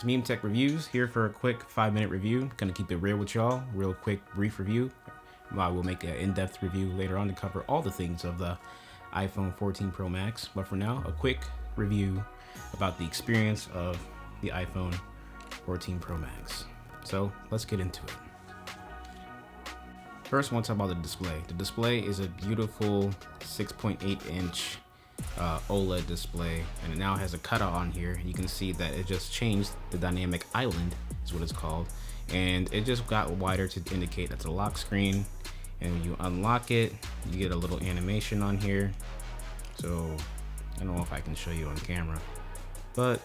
It's Meme Tech Reviews, here for a quick 5-minute review. Gonna keep it real with y'all, real quick, brief review. We'll make an in-depth review later on to cover all the things of the iPhone 14 Pro Max. But for now, a quick review about the experience of the iPhone 14 Pro Max. So let's get into it. First, I want to talk about the display. The display is a beautiful 6.8 inch OLED display, and it now has a cutout on here. You can see that it just changed the dynamic island is what it's called, and it just got wider to indicate that's a lock screen. And when you unlock it, you get a little animation on here. So I don't know if I can show you on camera, but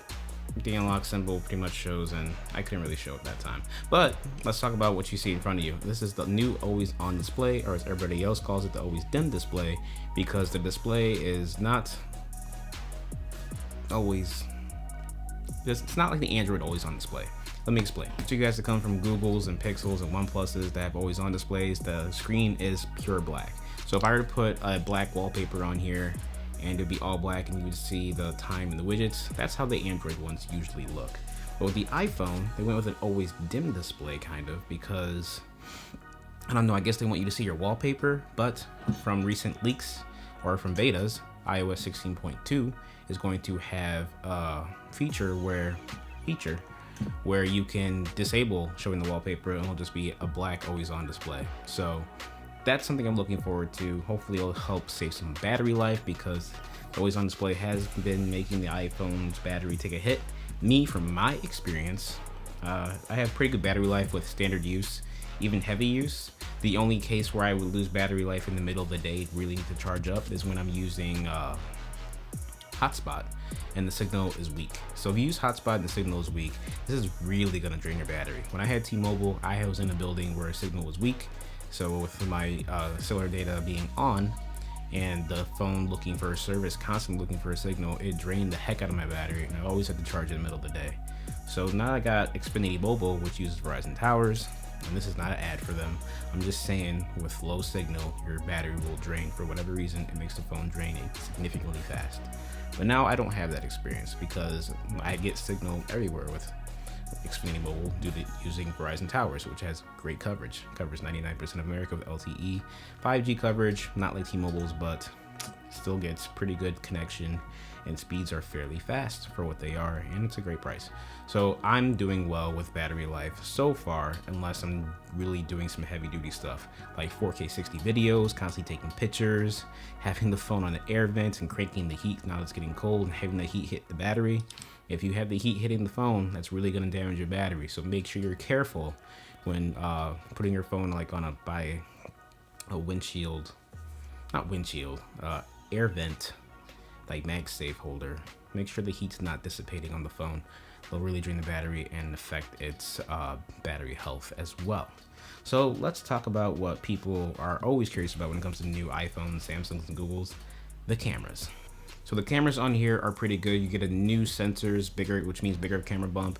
the unlock symbol pretty much shows, and I couldn't really show it that time. But let's talk about what you see in front of you. This is the new always on display, or as everybody else calls it, the always dim display, because the display is not always, it's not like the Android always on display. Let me explain. So you guys that come from Googles and Pixels and OnePluses that have always on displays, the screen is pure black. So if I were to put a black wallpaper on here and it'd be all black and you would see the time and the widgets, that's how the Android ones usually look. But with the iPhone, they went with an always dim display kind of, because I don't know, I guess they want you to see your wallpaper, but from recent leaks or from betas, iOS 16.2 is going to have a feature where you can disable showing the wallpaper and it'll just be a black always on display. So that's something I'm looking forward to. Hopefully it'll help save some battery life, because always on display has been making the iPhone's battery take a hit. Me, from my experience, I have pretty good battery life with standard use, even heavy use. The only case where I would lose battery life in the middle of the day, really need to charge up, is when I'm using hotspot and the signal is weak. So if you use hotspot and the signal is weak, this is really gonna drain your battery. When I had T-Mobile, I was in a building where a signal was weak. So with my cellular data being on and the phone looking for a service, constantly looking for a signal, it drained the heck out of my battery, and I always had to charge it in the middle of the day. So now I got Xfinity Mobile, which uses Verizon towers, and this is not an ad for them. I'm just saying, with low signal, your battery will drain. For whatever reason, it makes the phone drain significantly fast. But now I don't have that experience, because I get signal everywhere with Xfinity Mobile due to using Verizon towers, which has great coverage. Covers 99% of America with LTE, 5G coverage, not like T-Mobile's, but still gets pretty good connection, and speeds are fairly fast for what they are, and it's a great price. So I'm doing well with battery life so far, unless I'm really doing some heavy duty stuff like 4K 60 videos, constantly taking pictures, having the phone on the air vents and cranking the heat now it's getting cold, and having the heat hit the battery. If you have the heat hitting the phone, that's really going to damage your battery. So make sure you're careful when putting your phone like on by a windshield, not windshield, air vent, like MagSafe holder. Make sure the heat's not dissipating on the phone. They'll really drain the battery and affect its battery health as well. So let's talk about what people are always curious about when it comes to new iPhones, Samsungs, and Googles: the cameras. So the cameras on here are pretty good. You get a new sensors, bigger, which means bigger camera bump.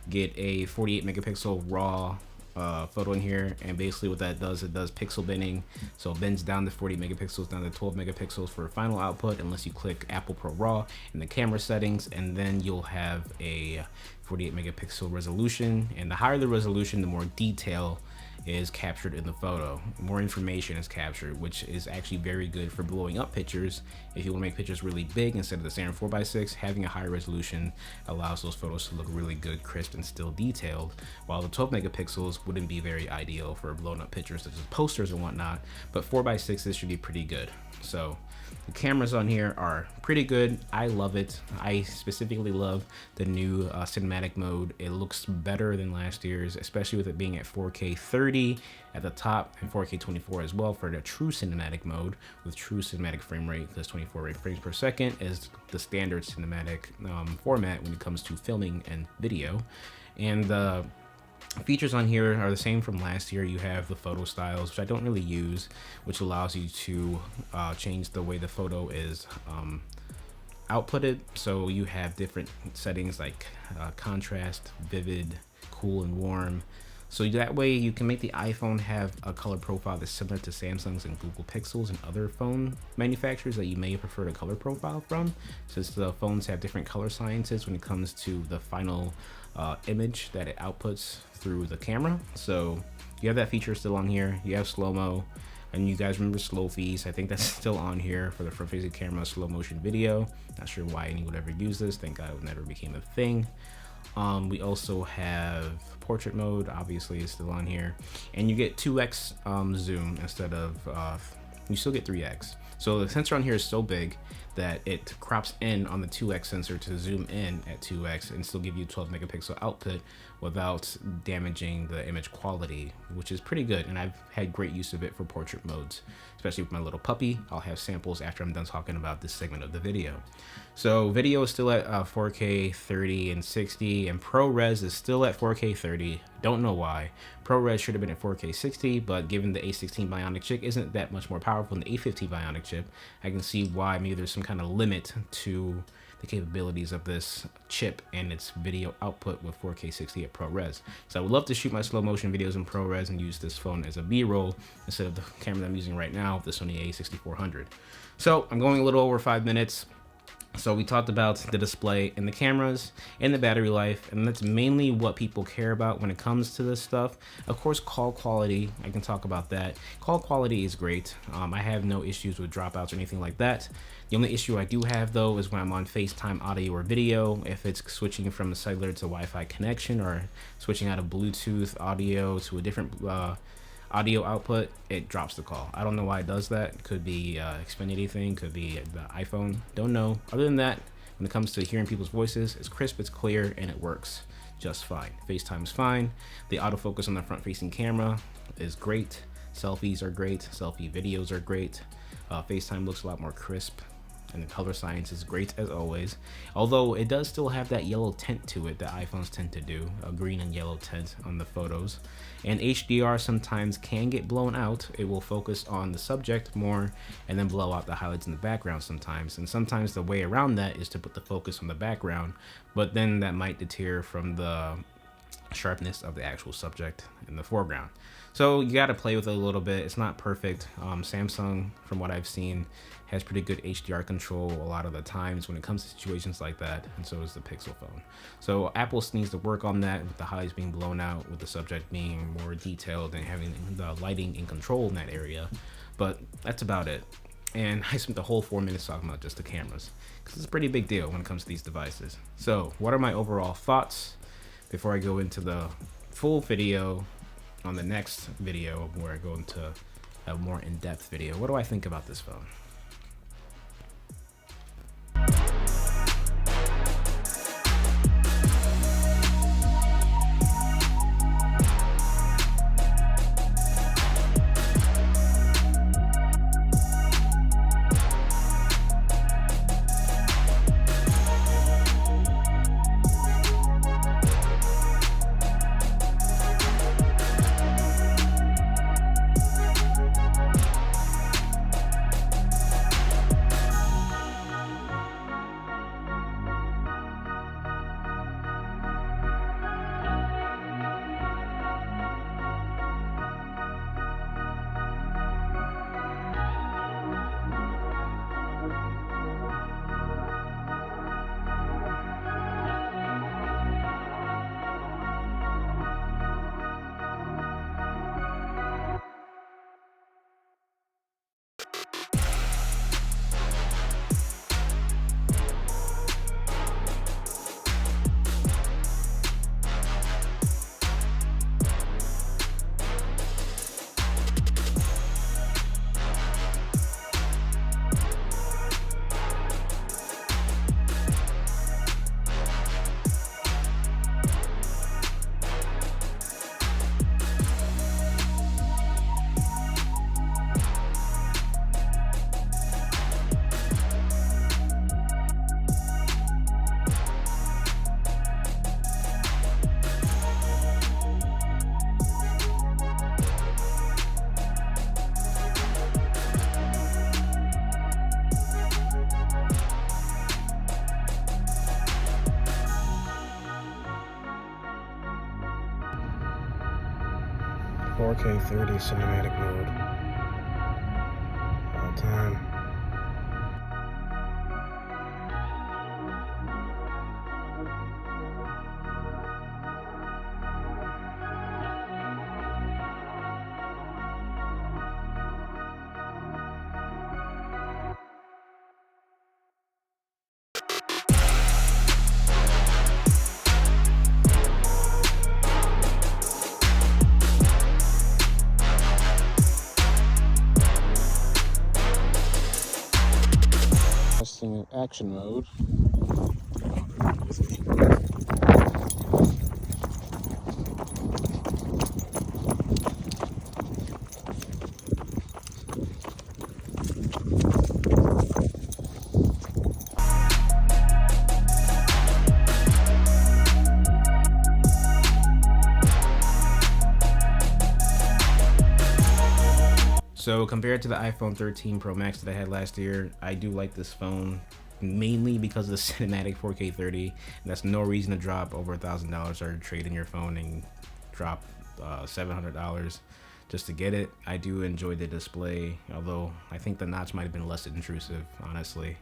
Get a 48 megapixel raw photo in here, and basically what that does, it does pixel binning. So it bends down to 40 megapixels down to 12 megapixels for final output, unless you click Apple Pro RAW in the camera settings, and then you'll have a 48 megapixel resolution. And the higher the resolution, the more detail is captured in the photo, more information is captured, which is actually very good for blowing up pictures. If you want to make pictures really big instead of the standard 4x6, having a higher resolution allows those photos to look really good, crisp, and still detailed, while the 12 megapixels wouldn't be very ideal for blown up pictures such as posters and whatnot, but 4x6s should be pretty good. So the cameras on here are pretty good. I love it. I specifically love the new cinematic mode. It looks better than last year's, especially with it being at 4K 30 at the top and 4K 24 as well for the true cinematic mode with true cinematic frame rate, because 24 frames per second is the standard cinematic format when it comes to filming and video. And the features on here are the same from last year. You have the photo styles, which I don't really use, which allows you to change the way the photo is outputted. So you have different settings like contrast, vivid, cool, and warm. So that way you can make the iPhone have a color profile that's similar to Samsung's and Google Pixels and other phone manufacturers that you may prefer a color profile from, since the phones have different color sciences when it comes to the final image that it outputs through the camera. So you have that feature still on here. You have slow-mo, and you guys remember slow fees. I think that's still on here for the front-facing camera slow motion video. Not sure why anyone would ever use this. Thank God it never became a thing. We also have portrait mode, obviously is still on here, and you get 2x zoom instead of you still get 3x. So the sensor on here is so big that it crops in on the 2x sensor to zoom in at 2x and still give you 12 megapixel output without damaging the image quality, which is pretty good. And I've had great use of it for portrait modes, especially with my little puppy. I'll have samples after I'm done talking about this segment of the video. So video is still at 4K 30 and 60, and ProRes is still at 4K 30. Don't know why. ProRes should have been at 4K 60, but given the A16 Bionic chip isn't that much more powerful than the A15 Bionic chip, I can see why maybe there's some kind of limit to the capabilities of this chip and its video output with 4K 60 at ProRes. So I would love to shoot my slow motion videos in ProRes and use this phone as a B-roll instead of the camera that I'm using right now, the Sony a6400. So I'm going a little over 5 minutes. So we talked about the display and the cameras and the battery life, and that's mainly what people care about when it comes to this stuff. Of course, call quality, I can talk about that. Call quality is great. I have no issues with dropouts or anything like that. The only issue I do have though is when I'm on FaceTime audio or video, if it's switching from a cellular to Wi-Fi connection or switching out of Bluetooth audio to a different audio output, it drops the call. I don't know why it does that. Could be Xfinity thing, could be the iPhone, don't know. Other than that, when it comes to hearing people's voices, it's crisp, it's clear, and it works just fine. FaceTime's fine. The autofocus on the front-facing camera is great. Selfies are great. Selfie videos are great. FaceTime looks a lot more crisp, and the color science is great as always, although it does still have that yellow tint to it that iPhones tend to do, a green and yellow tint on the photos. And HDR sometimes can get blown out. It will focus on the subject more and then blow out the highlights in the background sometimes, and sometimes the way around that is to put the focus on the background, but then that might deter from the sharpness of the actual subject in the foreground. So you got to play with it a little bit. It's not perfect. Samsung, from what I've seen, has pretty good HDR control a lot of the times when it comes to situations like that, and so is the Pixel phone. So Apple needs to work on that with the highlights being blown out, with the subject being more detailed and having the lighting in control in that area. But that's about it. And I spent the whole 4 minutes talking about just the cameras, because it's a pretty big deal when it comes to these devices. So what are my overall thoughts before I go into the full video on the next video where I go into a more in-depth video? What do I think about this phone? .4K 30 cinematic mode. All time. action mode. So compared to the iPhone 13 Pro Max that I had last year, I do like this phone mainly because of the cinematic 4K 30. And that's no reason to drop over $1,000 or trade in your phone and drop $700 just to get it. I do enjoy the display, although I think the notch might have been less intrusive, honestly,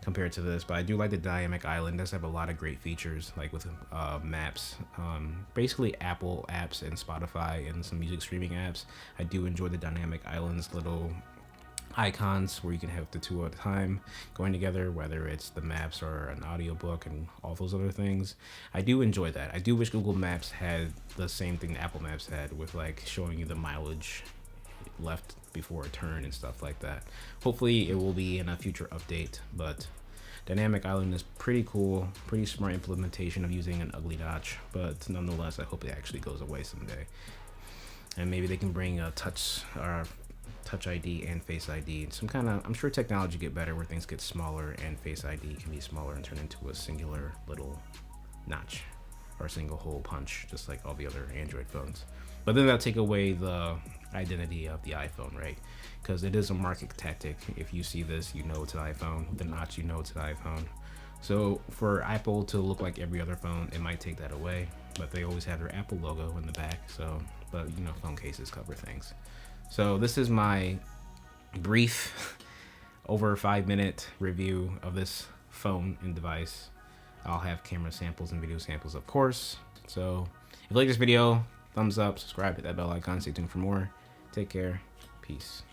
compared to this. But I do like the dynamic island. It does have a lot of great features, like with maps, basically Apple apps and Spotify and some music streaming apps. I do enjoy the dynamic islands, little icons where you can have the two at a time going together, whether it's the maps or an audiobook and all those other things. I do enjoy that. I do wish Google Maps had the same thing that Apple Maps had, with like showing you the mileage left before a turn and stuff like that. Hopefully it will be in a future update, but dynamic island is pretty cool, pretty smart implementation of using an ugly notch, but nonetheless I hope it actually goes away someday. And maybe they can bring a touch ID and Face ID, some kind of, I'm sure technology get better where things get smaller and Face ID can be smaller and turn into a singular little notch or a single hole punch, just like all the other Android phones. But then that'll take away the identity of the iPhone, right? Because it is a market tactic. If you see this, you know it's an iPhone. The notch, you know it's an iPhone. So for Apple to look like every other phone, it might take that away, but they always have their Apple logo in the back. So, but you know, phone cases cover things. So this is my brief over 5-minute review of this phone and device. I'll have camera samples and video samples, of course. So if you like this video, thumbs up, subscribe, hit that bell icon, stay tuned for more. Take care. Peace.